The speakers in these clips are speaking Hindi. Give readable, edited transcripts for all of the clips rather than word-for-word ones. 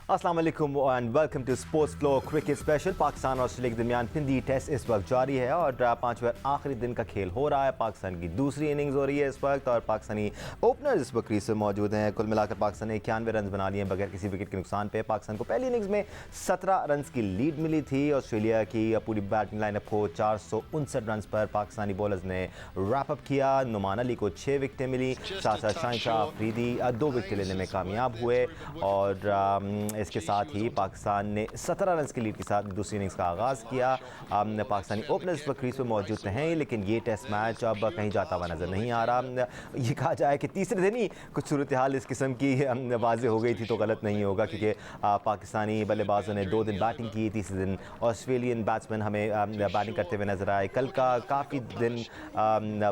अस्सलाम वालेकुम and welcome to sports flow cricket special. Pakistan और ऑस्ट्रेलिया के दरमियान हिंदी टेस्ट इस वक्त जारी है और पांचवें आखिरी दिन का खेल हो रहा है। पाकिस्तान की दूसरी इनिंग्स हो रही है इस वक्त और पाकिस्तानी ओपनर्स इस वक्त क्रीज से मौजूद हैं। कुल मिलाकर पाकिस्तान ने 91 रन बना लिए बगैर किसी विकेट के नुकसान पे। पाकिस्तान को पहली इनिंग्स में 17 रन की लीड मिली थी। ऑस्ट्रेलिया की पूरी बैटिंग लाइनअप को 459 रन पर पाकिस्तानी बॉलर्स ने रैप अप किया। नुमान अली को 6 विकेटें मिली, साथ साथ शाहीन शाह अफरीदी 2 विकेटें लेने में कामयाब हुए और इसके साथ ही पाकिस्तान ने 17 रन की लीड के साथ दूसरी इनिंग्स का आगाज़ किया। पाकिस्तानी ओपनर्स पर क्रीज पर मौजूद हैं लेकिन ये टेस्ट मैच अब कहीं जाता हुआ नज़र नहीं आ रहा। ये कहा जाए कि तीसरे दिन ही कुछ सूरत हाल इस किस्म की वाज़ेह हो गई थी तो गलत नहीं होगा, क्योंकि पाकिस्तानी बल्लेबाजों ने 2 दिन बैटिंग की, तीसरे दिन ऑस्ट्रेलियन बैट्समैन हमें बैटिंग करते हुए नज़र आए। कल का काफ़ी दिन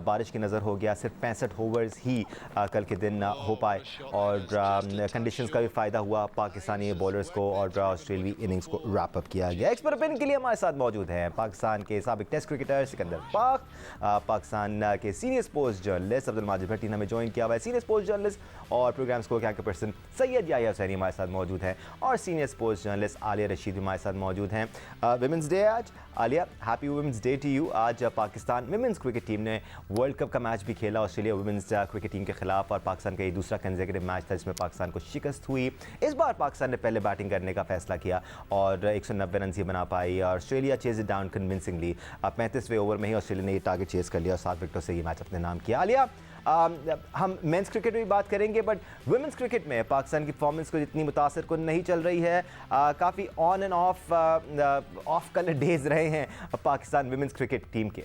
बारिश की नज़र हो गया, सिर्फ 65 ओवर्स ही कल के दिन हो पाए और कंडीशंस का भी फ़ायदा हुआ पाकिस्तानी बॉलर्स को और ऑस्ट्रेलियाई इनिंग्स को रैप अप किया गया। एक्सपर्ट ओपिनियन के लिए हमारे साथ मौजूद हैं पाकिस्तान के साबिक टेस्ट क्रिकेटर सिकंदर पाक, पाकिस्तान के senior sports journalist Abdul Majid Bhatti ने हमें ज्वाइन किया हुआ है, सीनियर स्पोर्ट्स जर्नलिस्ट और प्रोग्राम स्कोर के पर्सन सैयद याह्या हुसैनी हमारे साथ मौजूद हैं और senior sports journalist Aliya Rashid हमारे साथ मौजूद हैं। विमेंस डे आज। Aliya, happy women's day to you. आज पाकिस्तान विमेंस क्रिकेट टीम ने वर्ल्ड कप का मैच भी खेला ऑस्ट्रेलिया वुमेंस क्रिकेट टीम के खिलाफ और पाकिस्तान का ये दूसरा कंसेक्यूटिव मैच था जिसमें पाकिस्तान को शिकस्त हुई। इस बार पाकिस्तान ने पहले बैटिंग करने का फैसला किया और 190 रन ही बना पाई और Australia chase it down convincingly. 35वें ओवर में ही ऑस्ट्रेलिया ने ये टारगेट चेज कर लिया और 7 विकेटों से ये मैच अपने नाम किया। आलिया, हम मेंस क्रिकेट में भी बात करेंगे बट वुमेंस क्रिकेट में पाकिस्तान की परफॉर्मेंस को जितनी मुतासर को नहीं चल रही है। काफ़ी on end of colour days रहे हैं पाकिस्तान वुमेंस क्रिकेट टीम के।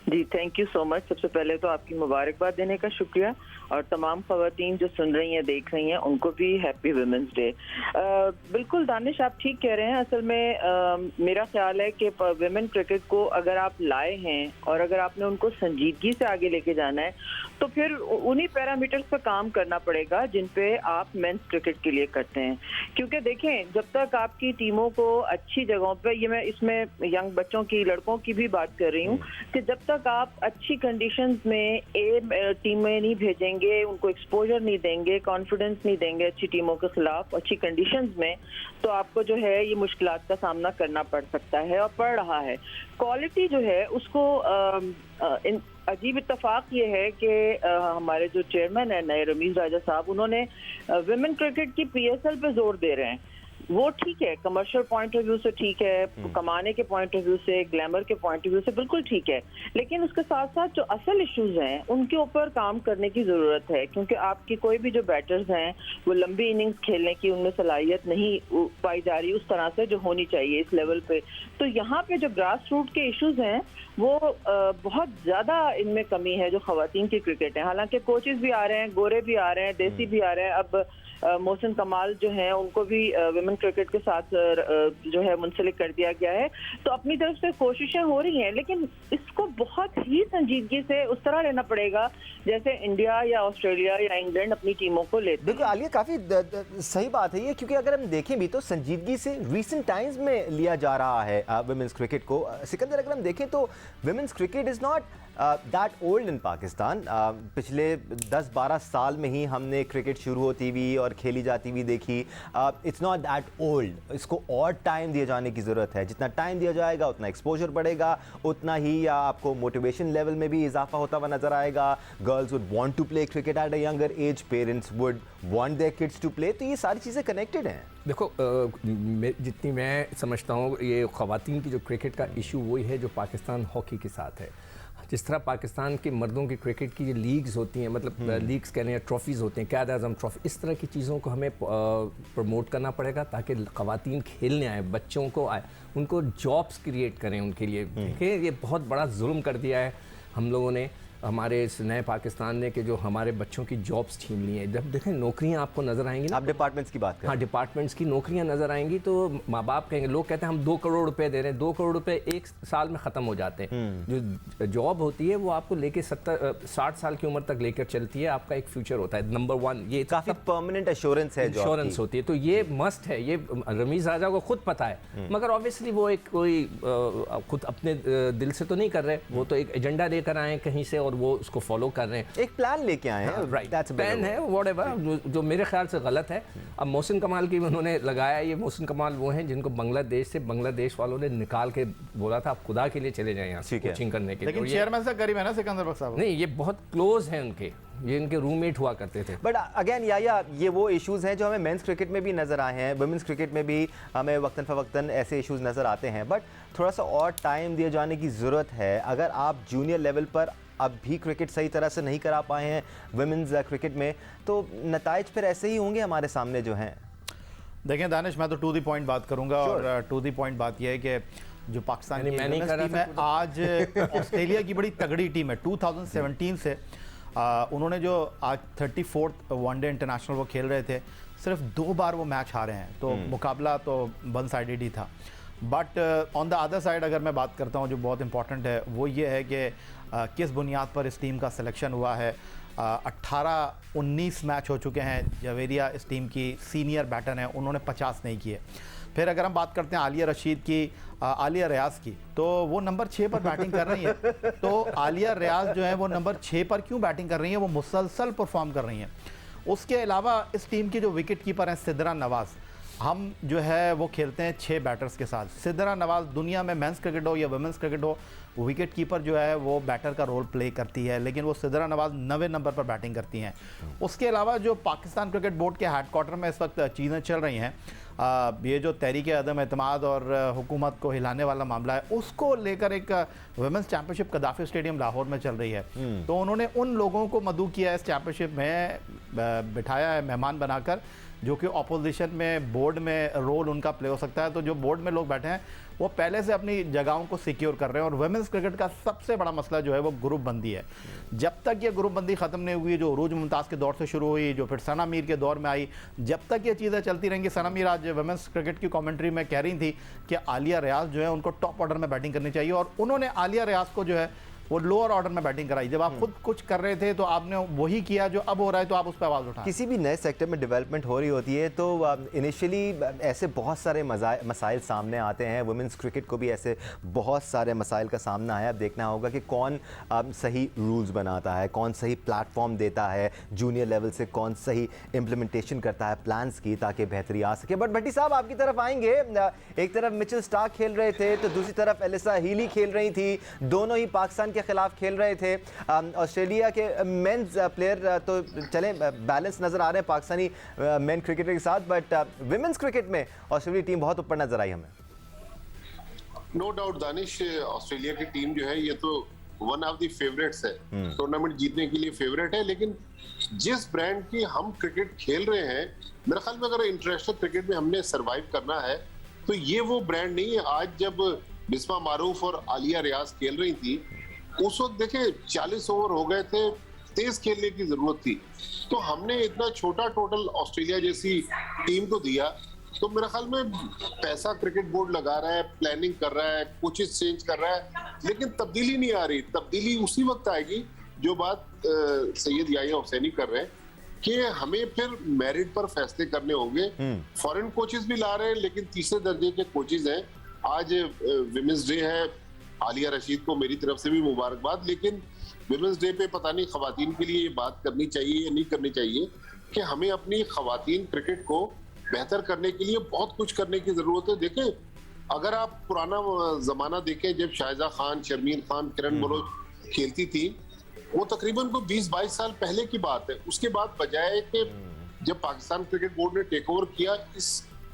जी, थैंक यू सो मच। सबसे पहले तो आपकी मुबारकबाद देने का शुक्रिया और तमाम ख़वातीन जो सुन रही हैं देख रही हैं उनको भी हैप्पी वुमेंस डे। बिल्कुल दानिश, आप ठीक कह रहे हैं। असल में मेरा ख्याल है कि वुमेन क्रिकेट को अगर आप लाए हैं और अगर आपने उनको संजीदगी से आगे लेके जाना है तो फिर उन्हीं पैरामीटर्स पर काम करना पड़ेगा जिन पे आप मेंस क्रिकेट के लिए करते हैं। क्योंकि देखें, जब तक आपकी टीमों को अच्छी जगहों पे, ये मैं इसमें यंग बच्चों की, लड़कों की भी बात कर रही हूँ, कि जब तक आप अच्छी कंडीशंस में टीमें नहीं भेजेंगे, उनको एक्सपोजर नहीं देंगे, कॉन्फिडेंस नहीं देंगे अच्छी टीमों के खिलाफ अच्छी कंडीशंस में, तो आपको जो है ये मुश्किलात का सामना करना पड़ सकता है और पड़ रहा है। क्वालिटी जो है उसको अजीब इत्तेफाक ये है कि हमारे जो चेयरमैन है नए रमीज राजा साहब, उन्होंने विमेन क्रिकेट की PSL पे जोर दे रहे हैं। वो ठीक है, कमर्शियल पॉइंट ऑफ व्यू से ठीक है, कमाने के पॉइंट ऑफ व्यू से, ग्लैमर के पॉइंट ऑफ व्यू से बिल्कुल ठीक है, लेकिन उसके साथ साथ जो असल इश्यूज हैं उनके ऊपर काम करने की ज़रूरत है। क्योंकि आपकी कोई भी जो बैटर्स हैं वो लंबी इनिंग्स खेलने की उनमें सलाहियत नहीं पाई जा रही उस तरह से जो होनी चाहिए इस लेवल पे। तो यहाँ पे जो ग्रास रूट के इश्यूज हैं वो बहुत ज़्यादा इनमें कमी है जो ख़वातीन की क्रिकेट है। हालांकि कोचेज़ भी आ रहे हैं, गोरे भी आ रहे हैं, देसी भी आ रहे हैं, अब मोहसिन कमाल जो हैं उनको भी विमेन क्रिकेट के साथ जो है मुंसलिक कर दिया गया है। तो अपनी तरफ से कोशिशें हो रही हैं, लेकिन इसको बहुत ही संजीदगी से उस तरह लेना पड़ेगा जैसे इंडिया या ऑस्ट्रेलिया या इंग्लैंड अपनी टीमों को लेते हैं। बिल्कुल आलिया, काफ़ी सही बात है ये, क्योंकि अगर हम देखें भी तो संजीदगी से रिसेंट टाइम्स में लिया जा रहा है वुमेन्स क्रिकेट को। सिकंदर, अगर हम देखें तो women's cricket is not that old in Pakistan. पिछले 10-12 साल में ही हमने क्रिकेट शुरू होती हुई और खेली जाती हुई देखी। It's not that old. इसको और टाइम दिए जाने की ज़रूरत है। जितना टाइम दिया जाएगा उतना एक्सपोजर बढ़ेगा, उतना ही आपको मोटिवेशन लेवल में भी इजाफा होता हुआ नज़र आएगा। Girls would want to play cricket at a younger age, parents would want their kids to play. तो ये सारी चीज़ें कनेक्टेड हैं। देखो, जितनी मैं समझता हूँ ये ख़वातीन की जो क्रिकेट का इशू वही है जो पाकिस्तान हॉकी के साथ है। जिस तरह पाकिस्तान के मर्दों की क्रिकेट की जो लीग्स होती हैं, मतलब लीग्स कह रहे हैं, ट्रॉफीज़ होते हैं, क़ायद आज़म ट्रॉफी, इस तरह की चीज़ों को हमें प्रमोट करना पड़ेगा ताकि ख़वातीन खेलने आए, बच्चों को आए, उनको जॉब्स क्रिएट करें उनके लिए। देखिए, ये बहुत बड़ा जुल्म कर दिया है हम लोगों ने, हमारे इस नए पाकिस्तान ने, कि जो हमारे बच्चों की जॉब्स छीन ली हैं। जब देखें नौकरियां आपको नज़र आएंगी ना, आप डिपार्टमेंट्स की बात करें, हाँ, डिपार्टमेंट्स की नौकरियां नज़र आएंगी तो माँ बाप कहेंगे, लोग कहते हैं हम 2 करोड़ रुपए दे रहे हैं, 2 करोड़ रुपए 1 साल में ख़त्म हो जाते हैं। जो जॉब होती है वो आपको लेके 60 साल की उम्र तक लेकर चलती है, आपका एक फ्यूचर होता है। नंबर 1 ये काफ़ी परमानेंट एश्योरेंस है, इंश्योरेंस होती है, तो ये मस्ट है। ये रमीज राजा को खुद पता है, मगर ऑब्वियसली वो एक कोई खुद अपने दिल से तो नहीं कर रहे, वो तो एक एजेंडा लेकर आए कहीं से और वो उसको फॉलो कर रहे हैं। एक प्लान लेके आए हैं, right, That's a better plan word. है व्हाटएवर, जो मेरे ख्याल से गलत है। अब मोहसिन कमाल की उन्होंने लगाया, ये मोहसिन कमाल वो हैं जिनको बांग्लादेश वालों ने निकाल के बोला था आप खुदा के लिए चले जाएं यहाँ से ठीक है। कोचिंग करने के लिए। लेकिन और ये- चेयरमैन से करीब है ना सिकंदर बख्श साहब। नहीं, ये बहुत क्लोज हैं उनके, ये इनके रूममेट हुआ करते थे। बट अगेन या ये वो इश्यूज हैं जो हमें मेंस क्रिकेट में भी नज़र आए हैं, वुमेंस क्रिकेट में भी हमें वक्तन फ़वक्तन ऐसे इश्यूज नज़र आते हैं, बट थोड़ा सा और टाइम दिए जाने की ज़रूरत है। अगर आप जूनियर लेवल पर अब भी क्रिकेट सही तरह से नहीं करा पाए हैं वुमेंस क्रिकेट में, तो नताइज फिर ऐसे ही होंगे हमारे सामने जो हैं। देखें दानिश, मैं तो टू दी पॉइंट बात करूंगा और टू दी पॉइंट बात यह है कि जो पाकिस्तान की मैं नहीं women's कर रहा टीम था है आज ऑस्ट्रेलिया की बड़ी तगड़ी टीम है। 2017 से उन्होंने जो आज 34th वनडे इंटरनेशनल वो खेल रहे थे, सिर्फ 2 बार वो मैच हारे हैं, तो मुकाबला तो वन साइडेड ही था। But on the other side अगर मैं बात करता हूँ जो बहुत इंपॉर्टेंट है वो ये है कि किस बुनियाद पर इस टीम का सिलेक्शन हुआ है। 18-19 मैच हो चुके हैं, जवेरिया इस टीम की सीनियर बैटर हैं, उन्होंने 50 नहीं किए। फिर अगर हम बात करते हैं आलिया रशीद की, आलिया रियाज की, तो वो नंबर 6 पर बैटिंग कर रही है। तो आलिया रियाज जो है वो नंबर 6 पर क्यों बैटिंग कर रही है, वो मुसलसल परफॉर्म कर रही हैं। उसके अलावा इस टीम के जो विकेट कीपर हैं सिद्रा नवाज़, हम जो है वो खेलते हैं 6 बैटर्स के साथ। सिद्रा नवाज़ दुनिया में मेंस क्रिकेट हो या वुमेंस क्रिकेट हो, विकेट कीपर जो है वो बैटर का रोल प्ले करती है, लेकिन वो सिद्रा नवाज़ 9वें नंबर पर बैटिंग करती हैं। उसके अलावा जो पाकिस्तान क्रिकेट बोर्ड के हेडक्वार्टर में इस वक्त चीज़ें चल रही हैं, ये जो तहरीक अदम एतमाद और हुकूमत को हिलाने वाला मामला है, उसको लेकर एक वुमेंस चैम्पियनशिप कदाफी स्टेडियम लाहौर में चल रही है। तो उन्होंने उन लोगों को मदऊ किया है इस चैम्पियनशिप में, बिठाया है मेहमान बनाकर, जो कि अपोजिशन में बोर्ड में रोल उनका प्ले हो सकता है। तो जो बोर्ड में लोग बैठे हैं वो पहले से अपनी जगहों को सिक्योर कर रहे हैं। और वुमेंस क्रिकेट का सबसे बड़ा मसला जो है वो ग्रुप बंदी है। जब तक ये ग्रुप बंदी ख़त्म नहीं हुई, जो उरूज मुमताज़ के दौर से शुरू हुई, जो फिर सना मीर के दौर में आई, जब तक ये चीज़ें चलती रहेंगी। सना मीर आज वुमेंस क्रिकेट की कमेंट्री में कह रही थी कि आलिया रियाज जो है उनको टॉप ऑर्डर में बैटिंग करनी चाहिए, और उन्होंने आलिया रियाज को जो है वो लोअर ऑर्डर में बैटिंग कराई। जब आप खुद कुछ कर रहे थे तो आपने वही किया जो अब हो रहा है, तो आप उस पर आवाज़ उठाएं। किसी भी नए सेक्टर में डेवलपमेंट हो रही होती है तो इनिशियली ऐसे बहुत सारे मसाइल सामने आते हैं। वुमेंस क्रिकेट को भी ऐसे बहुत सारे मसाइल का सामना है। अब देखना होगा कि कौन सही रूल्स बनाता है, कौन सही प्लेटफॉर्म देता है, जूनियर लेवल से कौन सही इम्प्लीमेंटेशन करता है प्लान्स की, ताकि बेहतरी आ सके। बट भट्टी साहब, आपकी तरफ आएंगे। एक तरफ मिचेल स्टार्क खेल रहे थे तो दूसरी तरफ एलिसा हीली खेल रही थी, दोनों ही पाकिस्तान के खिलाफ खेल रहे थे। ऑस्ट्रेलिया के मेंस प्लेयर तो चले बैलेंस नजर आ रहे हैं पाकिस्तानी मेन क्रिकेटर के साथ, बट विमेंस क्रिकेट में ऑस्ट्रेलिया टीम बहुत ऊपर नजर आई हमें। नो डाउट दानिश, ऑस्ट्रेलिया की टीम जो है ये तो वन ऑफ द फेवरेट्स है, टूर्नामेंट जीतने के लिए फेवरेट है। लेकिन जिस ब्रांड की हम क्रिकेट खेल रहे हैं, मेरे ख्याल में अगर इंटरनेशनल क्रिकेट में हमने सरवाइव करना है तो ये वो ब्रांड नहीं है। आज जब बिस्मा मारूफ और आलिया रियाज खेल रही थी, उस वक्त देखे 40 ओवर हो गए थे, तेज खेलने की जरूरत थी। तो हमने इतना छोटा टोटल ऑस्ट्रेलिया जैसी टीम को दिया, तो मेरे ख्याल में पैसा क्रिकेट बोर्ड लगा रहा है, प्लानिंग कर रहा है, कोचेस चेंज कर रहा है, लेकिन तब्दीली नहीं आ रही। तब्दीली उसी वक्त आएगी जो बात सैयद याहिया हुसैनी कर रहे हैं कि हमें फिर मेरिट पर फैसले करने होंगे। फॉरेन कोचेस भी ला रहे हैं, लेकिन तीसरे दर्जे के कोचेस हैं। आज विमेंस डे है, आलिया रशीद को मेरी तरफ से भी मुबारकबाद। लेकिन विमेंस डे पे पता नहीं खवातीन के लिए ये बात करनी चाहिए या नहीं करनी चाहिए कि हमें अपनी खवातीन क्रिकेट को बेहतर करने के लिए बहुत कुछ करने की जरूरत है। देखें, अगर आप पुराना जमाना देखें, जब शाहिजा खान, शर्मीन खान, किरण बलोच खेलती थी, वो तकरीबन को 20-22 साल पहले की बात है। उसके बाद बजाय कि जब पाकिस्तान क्रिकेट बोर्ड ने टेक ओवर किया, इस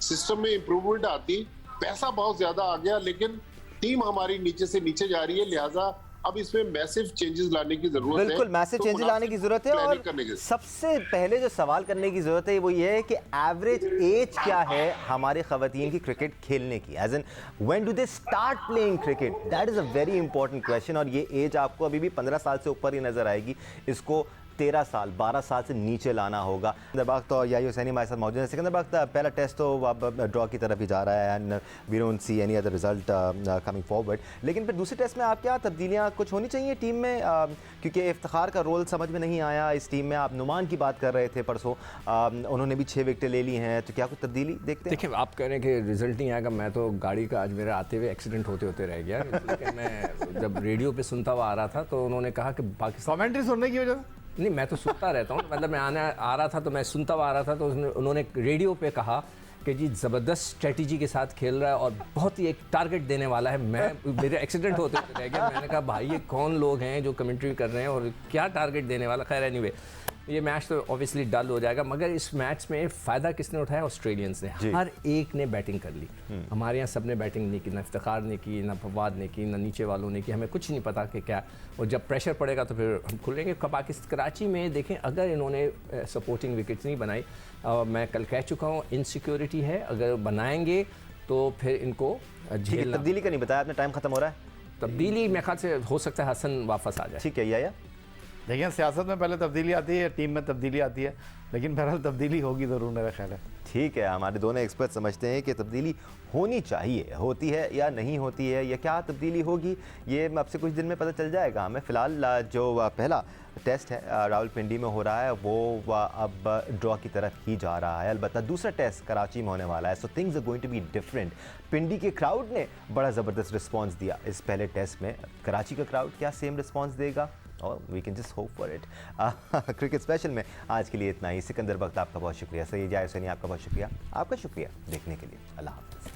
सिस्टम में इंप्रूवमेंट आती, पैसा बहुत ज्यादा आ गया, लेकिन टीम हमारी नीचे से नीचे जा रही है। लिहाजा अब इसमें मैसिव चेंजेस लाने की जरूरत है। बिल्कुल मैसिव चेंजेस लाने की जरूरत है। और सबसे पहले जो सवाल करने की जरूरत है वो ये है कि एवरेज एज क्या है हमारे खवातीन की क्रिकेट खेलने की, age in when do they start playing cricket, that is a very important question. और ये एज आपको अभी भी 15 साल से ऊपर ही नजर आएगी। इसको 13 साल 12 साल से नीचे लाना होगा। सिकंदर बख्त और याही हुसैनी हमारे साथ मौजूद है। सिकंदर बख्त, पहला टेस्ट तो अब ड्रॉ की तरफ ही जा रहा है and we don't see any other result coming forward, लेकिन फिर दूसरे टेस्ट में आप क्या तब्दीलियाँ कुछ होनी चाहिए टीम में, क्योंकि इफ्तिखार का रोल समझ में नहीं आया इस टीम में। आप नुमान की बात कर रहे थे परसों, उन्होंने भी 6 विकेटें ले ली हैं, तो क्या कुछ तब्दीली देखते हैं? देखिए, आप कह रहे हैं कि रिजल्ट नहीं आएगा, मैं तो गाड़ी का आज मेरे आते हुए एक्सीडेंट होते होते रह गया, इसलिए मैं जब रेडियो पे सुनता हुआ आ रहा था तो उन्होंने कहा कि पाकिस्तान कमेंट्री सुनने की वजह से नहीं, मैं तो सुनता रहता हूँ, मतलब मैं आ रहा था तो मैं सुनता हुआ आ रहा था, तो उन्होंने रेडियो पे कहा कि जी ज़बरदस्त स्ट्रेटजी के साथ खेल रहा है और बहुत ही एक टारगेट देने वाला है। मेरे एक्सीडेंट होते होते रह गया, मैंने कहा भाई ये कौन लोग हैं जो कमेंट्री कर रहे हैं और क्या टारगेट देने वाला। खैर एनीवे, ये मैच तो ऑब्वियसली डल हो जाएगा, मगर इस मैच में फ़ायदा किसने उठाया? ऑस्ट्रेलियंस ने। हर एक ने बैटिंग कर ली। हमारे यहाँ सब ने बैटिंग नहीं की, ना इफ्तिखार ने की, ना फवाद ने की, ना नीचे वालों ने की, हमें कुछ नहीं पता कि क्या। और जब प्रेशर पड़ेगा तो फिर हम खुलेंगे। पाकिस्तान कराची में देखें, अगर इन्होंने सपोर्टिंग विकेट्स नहीं बनाई, मैं कल कह चुका हूँ इनसिक्योरिटी है, अगर बनाएंगे तो फिर इनको झेलना। तब्दीली का नहीं बताया आपने, टाइम खत्म हो रहा है। तब्दीली मेरे ख्याल से हो सकता है हसन वापस आ जाए। ठीक है या देखिए, सियासत में पहले तब्दीली आती है, टीम में तब्दीली आती है, लेकिन बहरहाल तब्दीली होगी ज़रूर, मेरा ख्याल है। ठीक है, हमारे दोनों एक्सपर्ट समझते हैं कि तब्दीली होनी चाहिए, होती है या नहीं होती है, या क्या तब्दीली होगी ये अब से कुछ दिन में पता चल जाएगा हमें। फ़िलहाल जो पहला टेस्ट है रावलपिंडी में हो रहा है वो अब ड्रॉ की तरफ ही जा रहा है। अलबत्ता दूसरा टेस्ट कराची में होने वाला है, so things are going to be different. Pindi के क्राउड ने बड़ा ज़बरदस्त रिस्पॉन्स दिया इस पहले टेस्ट में, कराची का क्राउड क्या सेम रिस्पॉन्स देगा? और we can just hope for it. Cricket special में आज के लिए इतना ही। सिकंदर बख्त आपका बहुत शुक्रिया, सैयद याही हुसैनी आपका बहुत शुक्रिया, आपका शुक्रिया देखने के लिए। अल्लाह हाफ़िज़।